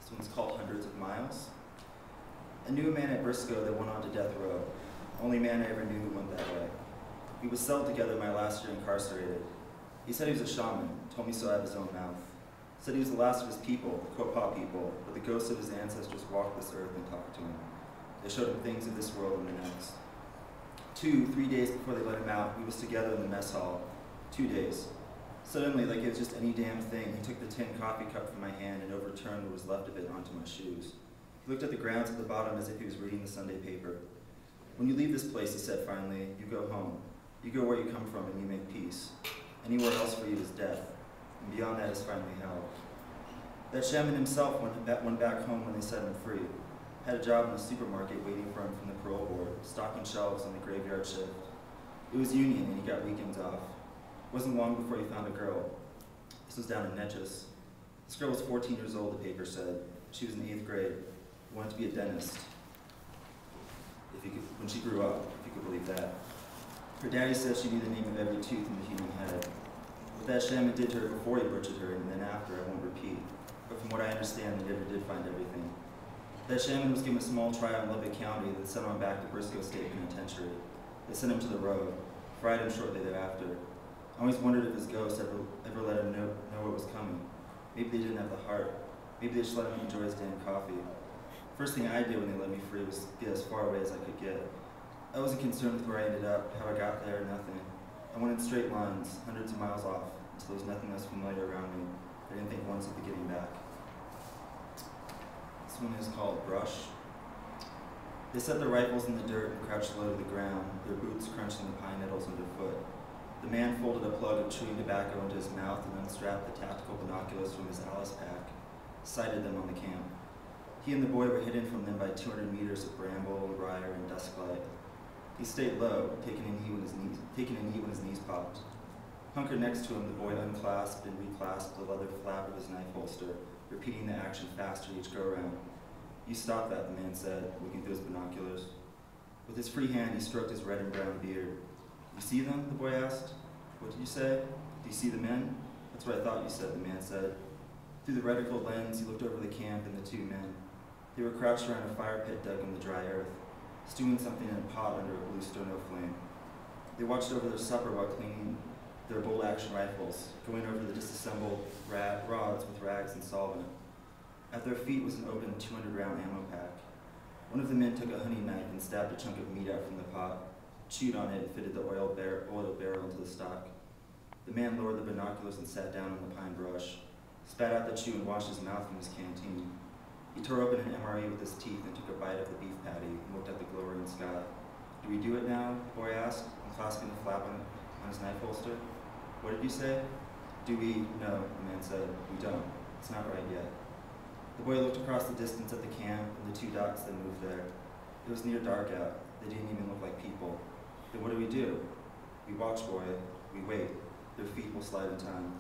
This one's called Hundreds of Miles. I knew a man at Briscoe that went on to death row. Only man I ever knew who went that way. We was celled together my last year incarcerated. He said he was a shaman, told me so out of his own mouth. Said he was the last of his people, the Quapaw people, but the ghosts of his ancestors walked this earth and talked to him. They showed him things of this world and the next. 3 days before they let him out, we was together in the mess hall. 2 days. Suddenly, like it was just any damn thing, he took the tin coffee cup from my hand and overturned what was left of it onto my shoes. He looked at the grounds at the bottom as if he was reading the Sunday paper. When you leave this place, he said finally, you go home. You go where you come from and you make peace. Anywhere else for you is death, and beyond that is finally hell. That shaman himself went back home when they set him free. Had a job in a supermarket waiting for him from the parole board, stocking shelves on the graveyard shift. It was union and he got weekends off. It wasn't long before he found a girl. This was down in Natchez. This girl was 14 years old, the paper said. She was in 8th grade. Wanted to be a dentist. When she grew up, if you could believe that. Her daddy said she knew the name of every tooth in the human head. What that shaman did to her before he butchered her and then after, I won't repeat. But from what I understand, they never did find everything. That shaman was given a small trial in Lubbock County that sent him back to Briscoe State Penitentiary. They sent him to the road, fried him shortly thereafter. I always wondered if his ghost ever let him know what was coming. Maybe they didn't have the heart. Maybe they just let him enjoy his damn coffee. First thing I did when they let me free was get as far away as I could get. I wasn't concerned with where I ended up, how I got there, nothing. I went in straight lines, hundreds of miles off, until there was nothing else familiar around me. I didn't think once of the getting back. This one is called Brush. They set their rifles in the dirt and crouched low to the ground, their boots crunching the pine needles underfoot. The man folded a plug of chewing tobacco into his mouth and unstrapped the tactical binoculars from his Alice pack, sighted them on the camp. He and the boy were hidden from them by 200 meters of bramble and briar and dusklight. He stayed low, taking a knee when his knees popped. Hunkered next to him, the boy unclasped and reclasped the leather flap of his knife holster, repeating the action faster each go-around. You stop that, the man said, looking through his binoculars. With his free hand, he stroked his red and brown beard. You see them? The boy asked. What did you say? Do you see the men? That's what I thought you said, the man said. Through the reticle lens, he looked over the camp and the 2 men. They were crouched around a fire pit dug in the dry earth, stewing something in a pot under a blue sterno flame. They watched over their supper while cleaning their bolt-action rifles, going over the disassembled rods with rags and solvent. At their feet was an open 200-round ammo pack. One of the men took a hunting knife and stabbed a chunk of meat out from the pot, chewed on it and fitted the oil barrel into the stock. The man lowered the binoculars and sat down on the pine brush, spat out the chew and washed his mouth from his canteen. He tore open an MRE with his teeth and took a bite of the beef patty and looked at the glowering sky. Do we do it now? The boy asked, unclasping the flap on his knife holster. What did you say? Do we? No, the man said. We don't. It's not right yet. The boy looked across the distance at the camp and the 2 dots that moved there. It was near dark out. They didn't even look like people. Then what do? We watch, boy. We wait. Their feet will slide in time.